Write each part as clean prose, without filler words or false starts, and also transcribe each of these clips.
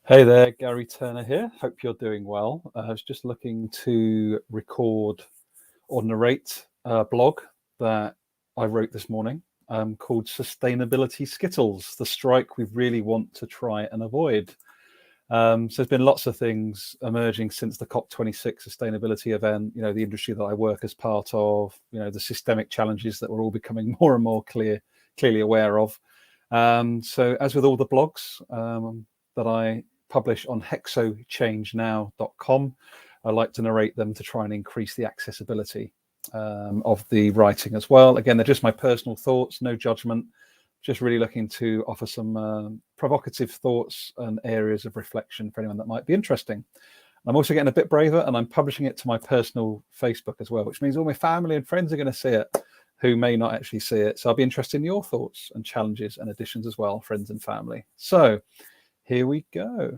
Hey there, Gary Turner here. Hope you're doing well. I was just looking to record or narrate a blog that I wrote this morning called Sustainability Skittles, the strike we really want to try and avoid. So there's been lots of things emerging since the COP26 sustainability event, the industry that I work as part of, the systemic challenges that we're all becoming more and more clearly aware of. So as with all the blogs that I publish on hexochangenow.com, I like to narrate them to try and increase the accessibility of the writing as well. Again, they're just my personal thoughts, no judgment, just really looking to offer some provocative thoughts and areas of reflection for anyone that might be interesting. I'm also getting a bit braver and I'm publishing it to my personal Facebook as well, which means all my family and friends are going to see it who may not actually see it. So I'll be interested in your thoughts and challenges and additions as well, friends and family. So here we go.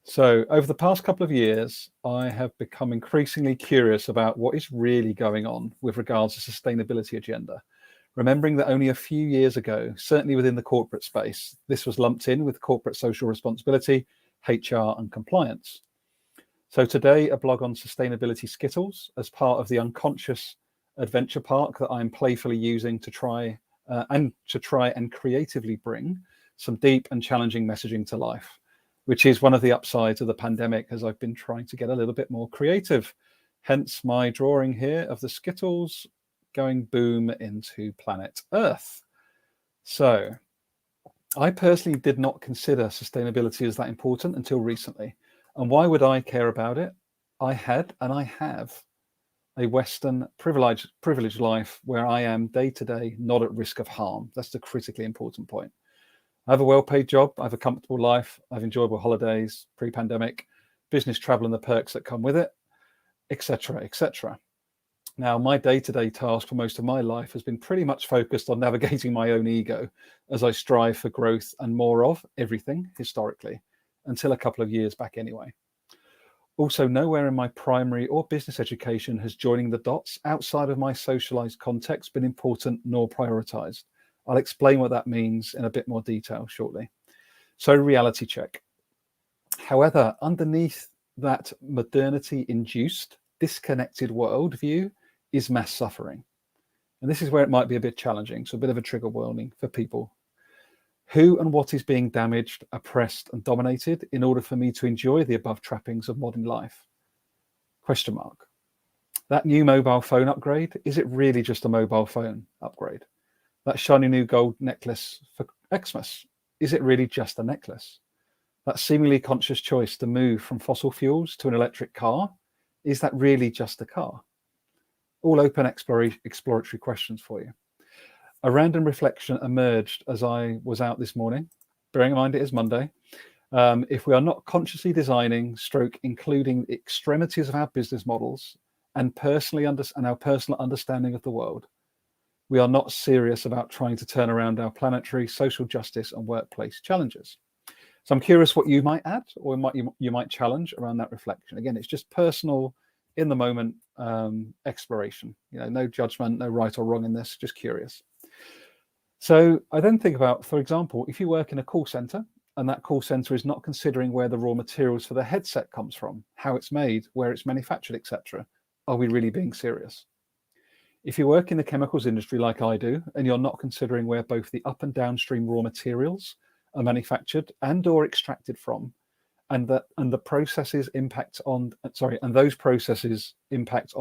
So over the past couple of years, I have become increasingly curious about what is really going on with regards to sustainability agenda. Remembering that only a few years ago, certainly within the corporate space, this was lumped in with corporate social responsibility, HR and compliance. So today, a blog on sustainability Skittles as part of the unconscious adventure park that I'm playfully using to try and creatively bring some deep and challenging messaging to life, which is one of the upsides of the pandemic as I've been trying to get a little bit more creative. Hence my drawing here of the Skittles going boom into planet Earth. So I personally did not consider sustainability as that important until recently. And why would I care about it? I had and I have a Western privileged life where I am day to day not at risk of harm. That's the critically important point. I have a well-paid job, I have a comfortable life, I have enjoyable holidays, pre-pandemic, business travel and the perks that come with it, etc., etc. Now, my day-to-day task for most of my life has been pretty much focused on navigating my own ego as I strive for growth and more of everything historically, until a couple of years back anyway. Also, nowhere in my primary or business education has joining the dots outside of my socialized context been important nor prioritized. I'll explain what that means in a bit more detail shortly. So, reality check. However, underneath that modernity-induced, disconnected worldview is mass suffering. And this is where it might be a bit challenging, so a bit of a trigger warning for people. Who and what is being damaged, oppressed, and dominated in order for me to enjoy the above trappings of modern life? Question mark. That new mobile phone upgrade, is it really just a mobile phone upgrade? That shiny new gold necklace for Xmas, is it really just a necklace? That seemingly conscious choice to move from fossil fuels to an electric car, is that really just a car? All open exploratory questions for you. A random reflection emerged as I was out this morning, bearing in mind it is Monday. If we are not consciously designing, including the extremities of our business models and our personal understanding of the world, we are not serious about trying to turn around our planetary, social justice and workplace challenges. So I'm curious what you might add or you might challenge around that reflection. Again, it's just personal, in the moment exploration. No judgment, no right or wrong in this, just curious. So I then think about, for example, if you work in a call center and that call center is not considering where the raw materials for the headset comes from, how it's made, where it's manufactured, etc., are we really being serious? If you work in the chemicals industry like I do, and you're not considering where both the up and downstream raw materials are manufactured and or extracted from, and those processes impact on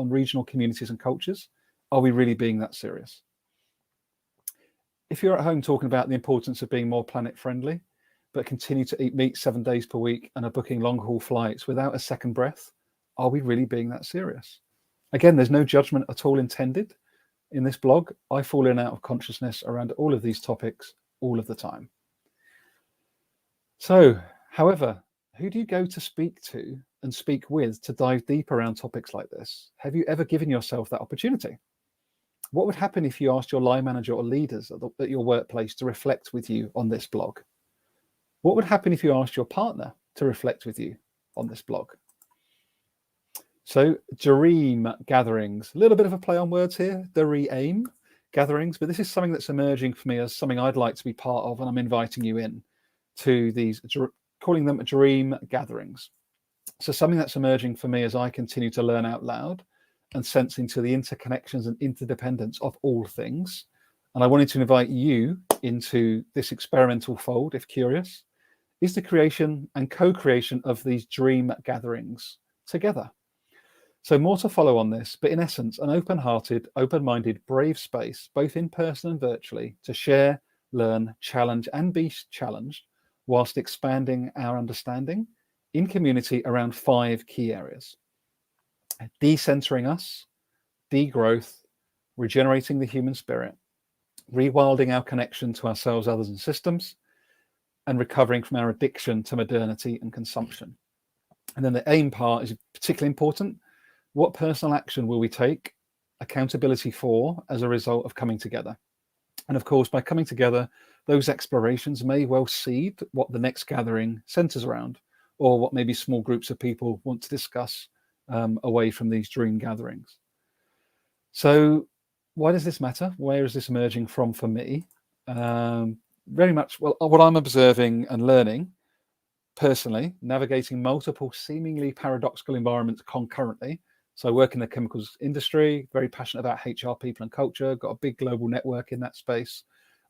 regional communities and cultures, are we really being that serious? If you're at home talking about the importance of being more planet friendly, but continue to eat meat 7 days per week and are booking long haul flights without a second breath, are we really being that serious? Again, there's no judgment at all intended in this blog. I fall in and out of consciousness around all of these topics all of the time. So, however, who do you go to speak to and speak with to dive deep around topics like this? Have you ever given yourself that opportunity? What would happen if you asked your line manager or leaders at your workplace to reflect with you on this blog? What would happen if you asked your partner to reflect with you on this blog? So dream gatherings, a little bit of a play on words here, gatherings, but this is something that's emerging for me as something I'd like to be part of, and I'm inviting you in. to these, calling them dream gatherings. So something that's emerging for me as I continue to learn out loud and sense into the interconnections and interdependence of all things. And I wanted to invite you into this experimental fold, if curious, is the creation and co-creation of these dream gatherings together. So more to follow on this, but in essence, an open-hearted, open-minded, brave space, both in person and virtually, to share, learn, challenge, and be challenged, whilst expanding our understanding in community around 5 key areas: decentering us, degrowth, regenerating the human spirit, rewilding our connection to ourselves, others, and systems, and recovering from our addiction to modernity and consumption. And then the aim part is particularly important. What personal action will we take accountability for as a result of coming together? And of course, by coming together, those explorations may well seed what the next gathering centers around, or what maybe small groups of people want to discuss away from these dream gatherings. So why does this matter? Where is this emerging from for me? Very much, well, what I'm observing and learning personally, navigating multiple seemingly paradoxical environments concurrently. So I work in the chemicals industry, very passionate about HR, people and culture, got a big global network in that space.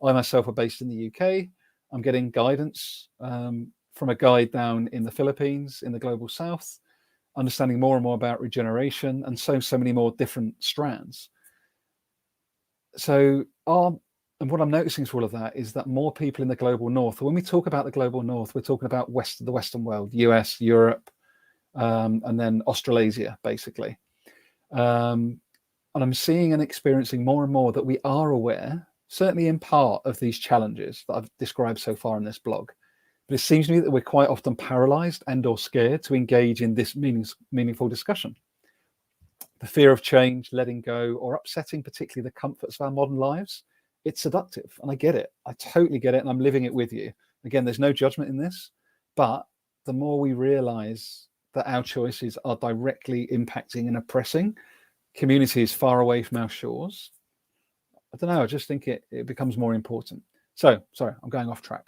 I myself are based in the UK. I'm getting guidance from a guide down in the Philippines, in the global south, understanding more and more about regeneration and so many more different strands. So and what I'm noticing through all of that is that more people in the global north, when we talk about the global north, we're talking about the Western world, US, Europe, and then Australasia, basically. And I'm seeing and experiencing more and more that we are aware, certainly in part, of these challenges that I've described so far in this blog. But it seems to me that we're quite often paralyzed and or scared to engage in this meaningful discussion. The fear of change, letting go, or upsetting particularly the comforts of our modern lives, it's seductive. And I get it. I totally get it. And I'm living it with you. Again, there's no judgment in this. But the more we realize that our choices are directly impacting and oppressing communities far away from our shores, I don't know, I just think it becomes more important. So, sorry, I'm going off track.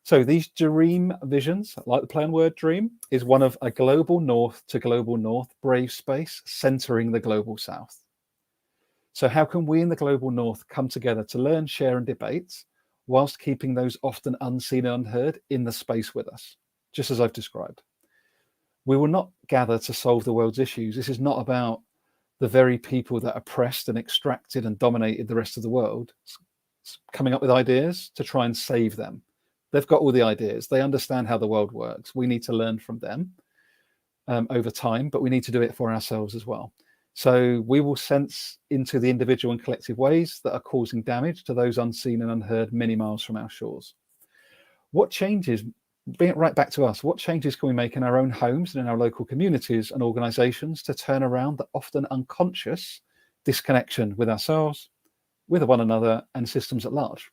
So these dream visions, like the play on word dream, is one of a global north to global north brave space centering the global south. So how can we in the global north come together to learn, share and debate whilst keeping those often unseen and unheard in the space with us, just as I've described? We will not gather to solve the world's issues. This is not about the very people that oppressed and extracted and dominated the rest of the world coming up with ideas to try and save them. They've got all the ideas. They understand how the world works. We need to learn from them over time, but we need to do it for ourselves as well. So we will sense into the individual and collective ways that are causing damage to those unseen and unheard many miles from our shores. What changes, bring it right back to us, what changes can we make in our own homes and in our local communities and organizations to turn around the often unconscious disconnection with ourselves, with one another and systems at large,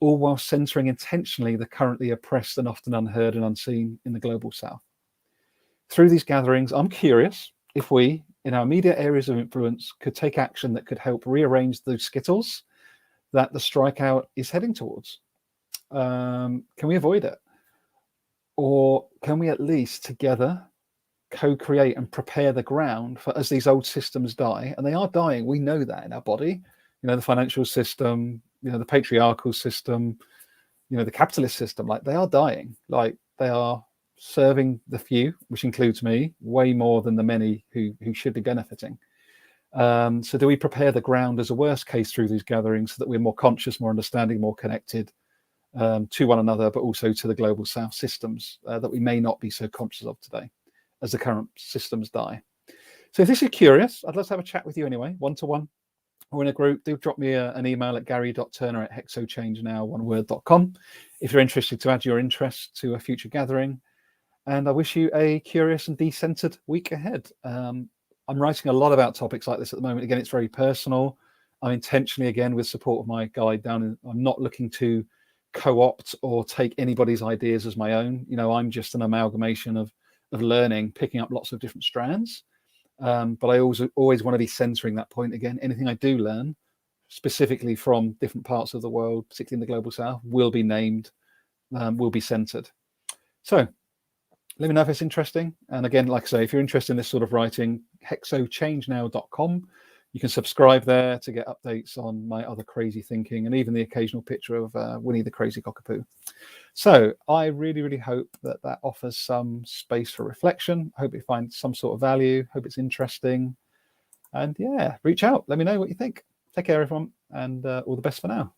all while centering intentionally the currently oppressed and often unheard and unseen in the global south? Through these gatherings, I'm curious if we, in our immediate areas of influence, could take action that could help rearrange those Skittles that the strikeout is heading towards. Can we avoid it? Or can we at least together co-create and prepare the ground for, as these old systems die, and they are dying, we know that in our body, the financial system, the patriarchal system, the capitalist system, like they are dying, like they are serving the few, which includes me, way more than the many who should be benefiting. So do we prepare the ground as a worst case through these gatherings so that we're more conscious, more understanding, more connected to one another, but also to the global south systems that we may not be so conscious of today as the current systems die? So if this is curious, I'd love to have a chat with you anyway, one-to-one or in a group. Do drop me an email at gary.turner@hexochangenowoneword.com if you're interested to add your interest to a future gathering. And I wish you a curious and decentered week ahead. I'm writing a lot about topics like this at the moment. Again, it's very personal. I'm intentionally, again, with support of my guide down, I'm not looking to co-opt or take anybody's ideas as my own. I'm just an amalgamation of learning, picking up lots of different strands. But I always want to be centering that point again. Anything I do learn, specifically from different parts of the world, particularly in the global south, will be named will be centered. So let me know if it's interesting. And again, like I say, if you're interested in this sort of writing, hexochangenow.com. You can subscribe there to get updates on my other crazy thinking and even the occasional picture of Winnie the Crazy Cockapoo. So I really, really hope that that offers some space for reflection. I hope you find some sort of value. Hope it's interesting. And yeah, reach out. Let me know what you think. Take care, everyone. And all the best for now.